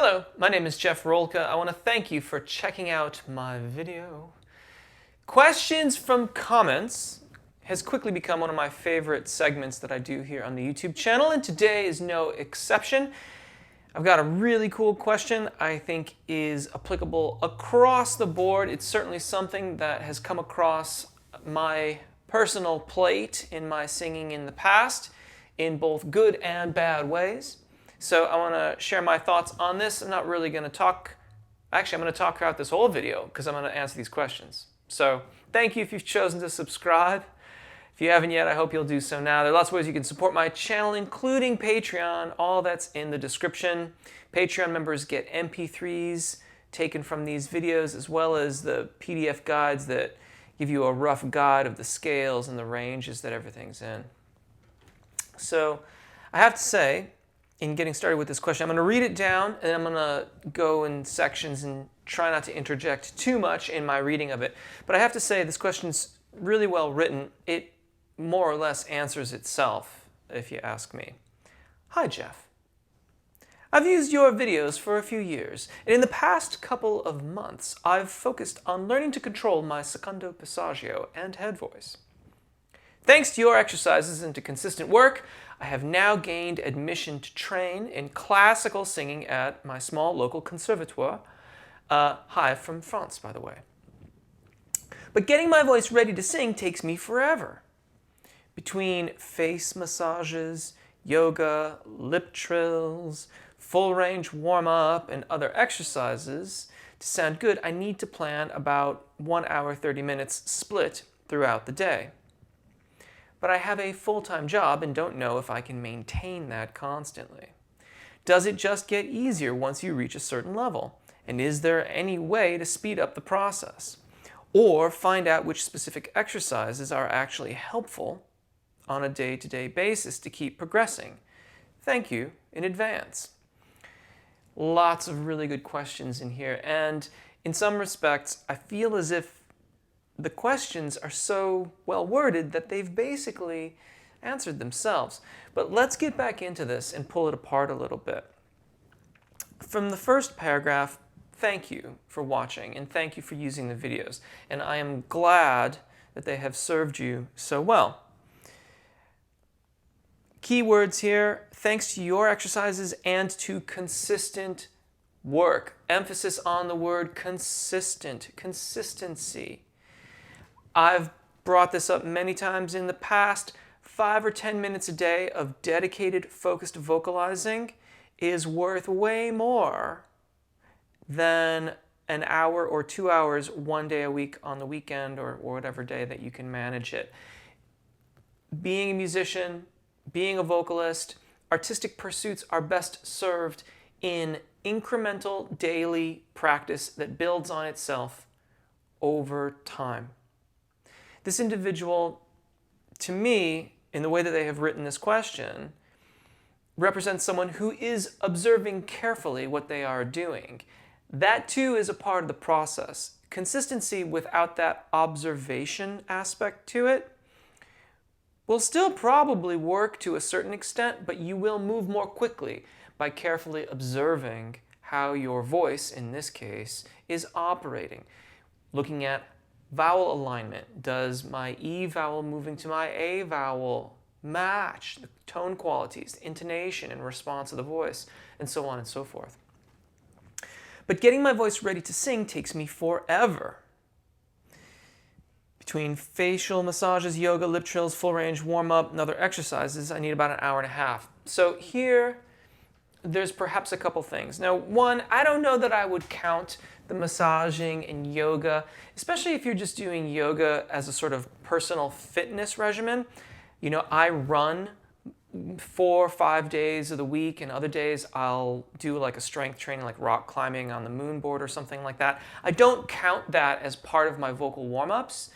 Hello, my name is Jeff Rolka. I want to thank you for checking out my video. Questions from comments has quickly become one of my favorite segments that I do here on the YouTube channel, and today is no exception. I've got a really cool question I think is applicable across the board. It's certainly something that has come across my personal plate in my singing in the past, in both good and bad ways. So I want to share my thoughts on this. I'm not really going to talk, actually I'm going to talk throughout this whole video because I'm going to answer these questions. So thank you if you've chosen to subscribe. If you haven't yet, I hope you'll do so now. There are lots of ways you can support my channel, including Patreon. All that's in the description. Patreon members get MP3s taken from these videos, as well as the PDF guides that give you a rough guide of the scales and the ranges that everything's in. So I have to say, in getting started with this question, I'm going to read it down, and I'm going to go in sections and try not to interject too much in my reading of it. But I have to say, this question's really well written. It more or less answers itself, if you ask me. Hi, Jeff. I've used your videos for a few years, and in the past couple of months, I've focused on learning to control my secondo passaggio and head voice. Thanks to your exercises and to consistent work, I have now gained admission to train in classical singing at my small local conservatoire. Hi from France, by the way. But getting my voice ready to sing takes me forever. Between face massages, yoga, lip trills, full range warm-up, and other exercises, to sound good, I need to plan about 1 hour 30 minutes split throughout the day. But I have a full-time job and don't know if I can maintain that constantly. Does it just get easier once you reach a certain level? And is there any way to speed up the process? Or find out which specific exercises are actually helpful on a day-to-day basis to keep progressing? Thank you in advance. Lots of really good questions in here, and in some respects, I feel as if the questions are so well worded that they've basically answered themselves. But let's get back into this and pull it apart a little bit. From the first paragraph, thank you for watching and thank you for using the videos. And I am glad that they have served you so well. Key words here, thanks to your exercises and to consistent work. Emphasis on the word consistent, consistency. I've brought this up many times in the past. 5 or 10 minutes a day of dedicated, focused vocalizing is worth way more than an hour or 2 hours 1 day a week on the weekend or whatever day that you can manage it. Being a musician, being a vocalist, artistic pursuits are best served in incremental daily practice that builds on itself over time. This individual, to me, in the way that they have written this question, represents someone who is observing carefully what they are doing. That too is a part of the process. Consistency without that observation aspect to it will still probably work to a certain extent, but you will move more quickly by carefully observing how your voice, in this case, is operating. Looking at vowel alignment. Does my E vowel moving to my A vowel match the tone qualities, the intonation and response of the voice, and so on and so forth. But getting my voice ready to sing takes me forever. Between facial massages, yoga, lip trills, full range, warm-up, and other exercises, I need about an hour and a half. So here, there's perhaps a couple things. Now, one, I don't know that I would count the massaging and yoga, especially if you're just doing yoga as a sort of personal fitness regimen. You know, I run 4 or 5 days of the week, and other days I'll do like a strength training, like rock climbing on the moon board or something like that. I don't count that as part of my vocal warm-ups,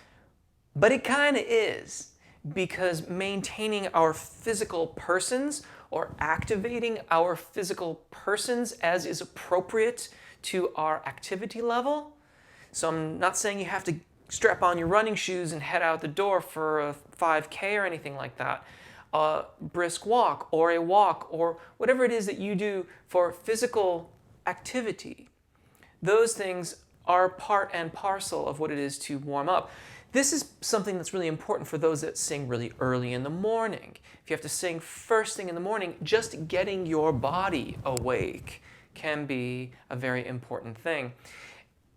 but it kind of is, because maintaining our physical persons or activating our physical persons as is appropriate to our activity level. So I'm not saying you have to strap on your running shoes and head out the door for a 5K or anything like that. A brisk walk or a walk or whatever it is that you do for physical activity. Those things are part and parcel of what it is to warm up. This is something that's really important for those that sing really early in the morning. If you have to sing first thing in the morning, just getting your body awake can be a very important thing.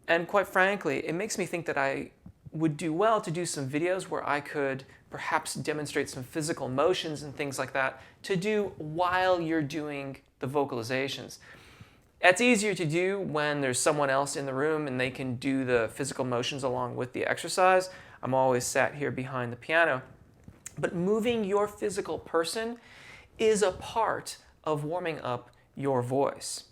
And quite frankly, it makes me think that I would do well to do some videos where I could perhaps demonstrate some physical motions and things like that to do while you're doing the vocalizations. It's easier to do when there's someone else in the room and they can do the physical motions along with the exercise. I'm always sat here behind the piano. But moving your physical person is a part of warming up your voice.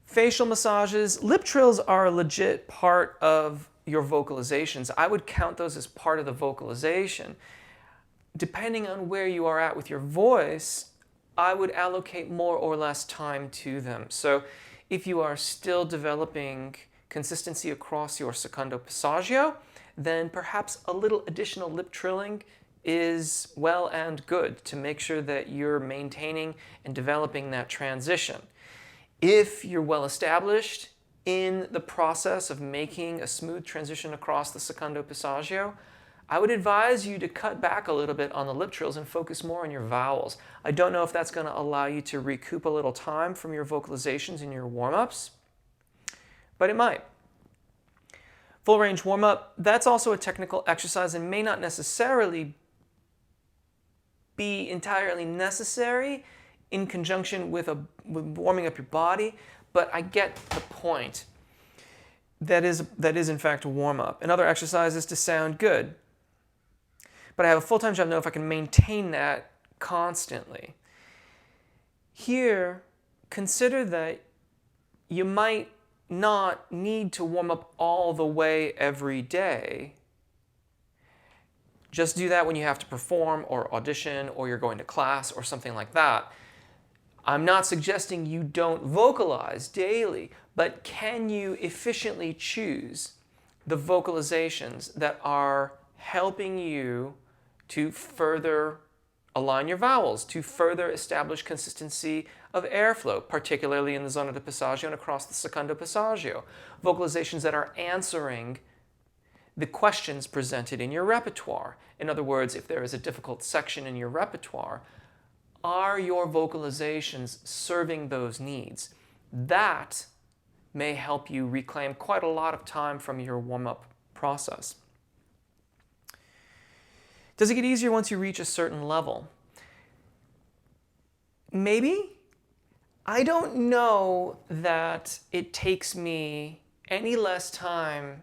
Facial massages, lip trills are a legit part of your vocalizations. I would count those as part of the vocalization. Depending on where you are at with your voice, I would allocate more or less time to them. So if you are still developing consistency across your secondo passaggio, then perhaps a little additional lip trilling is well and good to make sure that you're maintaining and developing that transition. If you're well established in the process of making a smooth transition across the secondo passaggio, I would advise you to cut back a little bit on the lip trills and focus more on your vowels. I don't know if that's going to allow you to recoup a little time from your vocalizations in your warm-ups, but it might. Full range warm-up, that's also a technical exercise and may not necessarily be entirely necessary in conjunction with warming up your body, but I get the point. That is in fact a warm-up. Another exercise is to sound good. But I have a full-time job, know if I can maintain that constantly. Here, consider that you might not need to warm up all the way every day. Just do that when you have to perform or audition or you're going to class or something like that. I'm not suggesting you don't vocalize daily, but can you efficiently choose the vocalizations that are helping you to further align your vowels, to further establish consistency of airflow, particularly in the zona di passaggio and across the secondo passaggio. Vocalizations that are answering the questions presented in your repertoire. In other words, if there is a difficult section in your repertoire, are your vocalizations serving those needs? That may help you reclaim quite a lot of time from your warm-up process. Does it get easier once you reach a certain level? Maybe. I don't know that it takes me any less time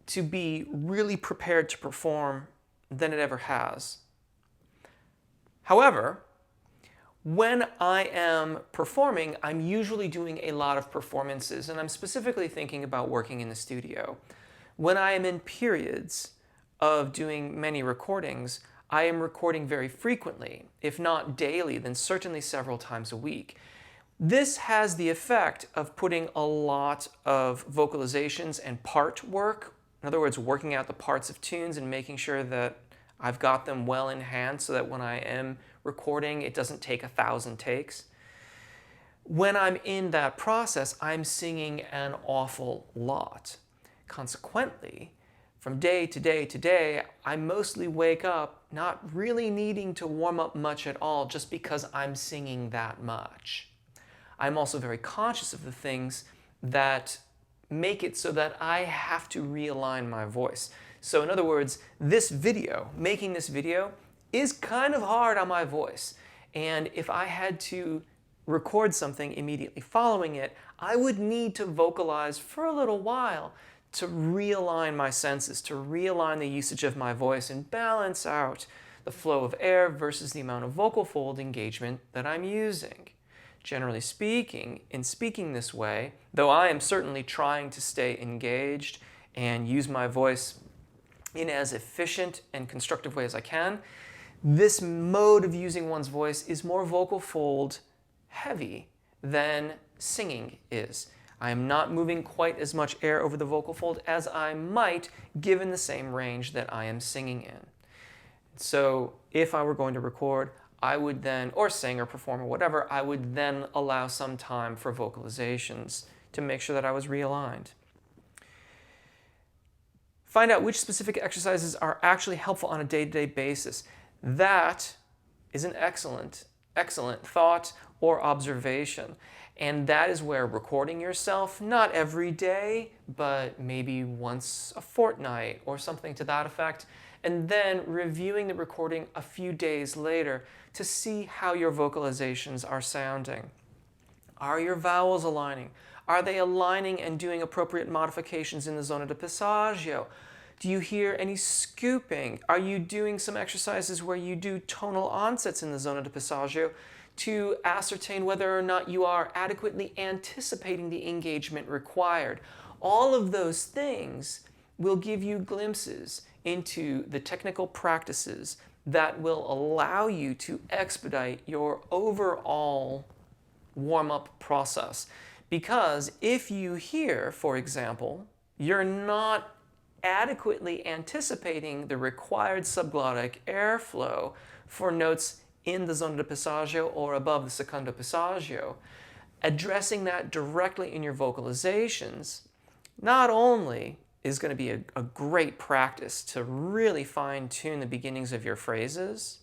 to be really prepared to perform than it ever has. However, when I am performing, I'm usually doing a lot of performances, and I'm specifically thinking about working in the studio. When I am in periods of doing many recordings, I am recording very frequently, if not daily, then certainly several times a week. This has the effect of putting a lot of vocalizations and part work, in other words, working out the parts of tunes and making sure that I've got them well in hand so that when I am recording, it doesn't take 1,000 takes. When I'm in that process, I'm singing an awful lot. Consequently, from day to day to day, I mostly wake up not really needing to warm up much at all just because I'm singing that much. I'm also very conscious of the things that make it so that I have to realign my voice. So in other words, making this video is kind of hard on my voice. And if I had to record something immediately following it, I would need to vocalize for a little while to realign my senses, to realign the usage of my voice and balance out the flow of air versus the amount of vocal fold engagement that I'm using. Generally speaking, in speaking this way, though I am certainly trying to stay engaged and use my voice in as efficient and constructive way as I can, this mode of using one's voice is more vocal fold heavy than singing is. I am not moving quite as much air over the vocal fold as I might given the same range that I am singing in. So if I were going to record, I would then, or sing or perform or whatever, I would then allow some time for vocalizations to make sure that I was realigned. Find out which specific exercises are actually helpful on a day-to-day basis. That is an excellent thought or observation. And that is where recording yourself, not every day, but maybe once a fortnight or something to that effect, and then reviewing the recording a few days later to see how your vocalizations are sounding. Are your vowels aligning? Are they aligning and doing appropriate modifications in the zona de passaggio? Do you hear any scooping? Are you doing some exercises where you do tonal onsets in the zona de passaggio to ascertain whether or not you are adequately anticipating the engagement required? All of those things will give you glimpses into the technical practices that will allow you to expedite your overall warm-up process. Because if you hear, for example, you're not adequately anticipating the required subglottic airflow for notes in the zona de passaggio or above the secondo passaggio, addressing that directly in your vocalizations not only is going to be a great practice to really fine-tune the beginnings of your phrases,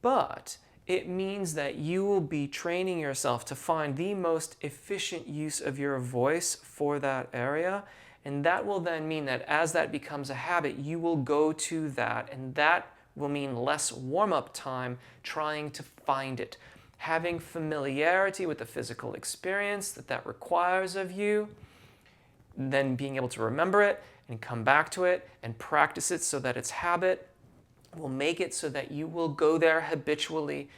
but it means that you will be training yourself to find the most efficient use of your voice for that area. And that will then mean that as that becomes a habit, you will go to that, and that will mean less warm-up time trying to find it. Having familiarity with the physical experience that requires of you, then being able to remember it and come back to it and practice it so that it's habit will make it so that you will go there habitually,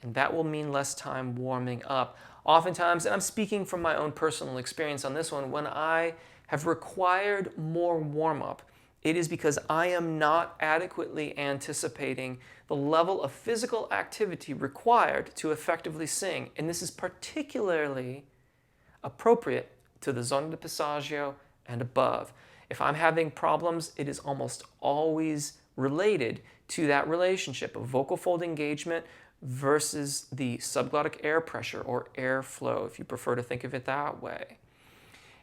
and that will mean less time warming up. Oftentimes, and I'm speaking from my own personal experience on this one, when I have required more warm-up, it is because I am not adequately anticipating the level of physical activity required to effectively sing. And this is particularly appropriate to the zona de passaggio and above. If I'm having problems, it is almost always related to that relationship of vocal fold engagement versus the subglottic air pressure or airflow, if you prefer to think of it that way.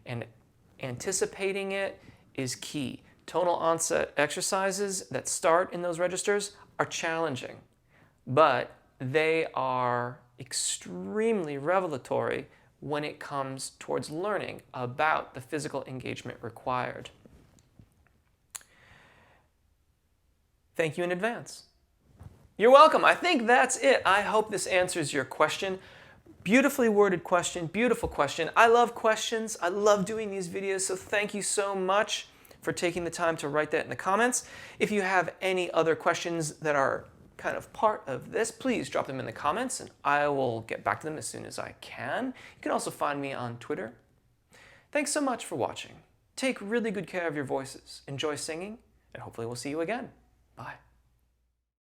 And anticipating it is key. Tonal onset exercises that start in those registers are challenging, but they are extremely revelatory when it comes towards learning about the physical engagement required. Thank you in advance. You're welcome. I think that's it. I hope this answers your question. Beautifully worded question, beautiful question. I love questions. I love doing these videos, so thank you so much for taking the time to write that in the comments. If you have any other questions that are kind of part of this, please drop them in the comments and I will get back to them as soon as I can. You can also find me on Twitter. Thanks so much for watching. Take really good care of your voices. Enjoy singing, and hopefully we'll see you again. Bye.